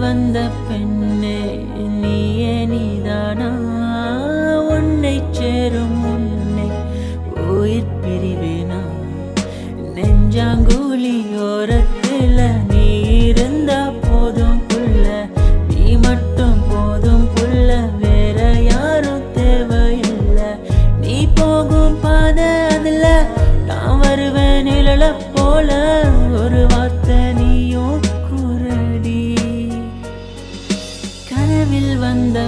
வந்த பெண்ணே நீயே நீதானா உன்னை சேரும் உன்னை உயிர் பிரிவேனா நெஞ்சாங்குழி ஓரத்துல நீ இருந்தா போதும் புள்ள நீ மட்டும் போதும் புள்ள வேற யாரும் தேவையில்லை நீ போகும் பாதை அதுல நான் வருவேன் நிழல போல ஒரு வார்த்தை நீயும் கூறடி கனவில் வந்த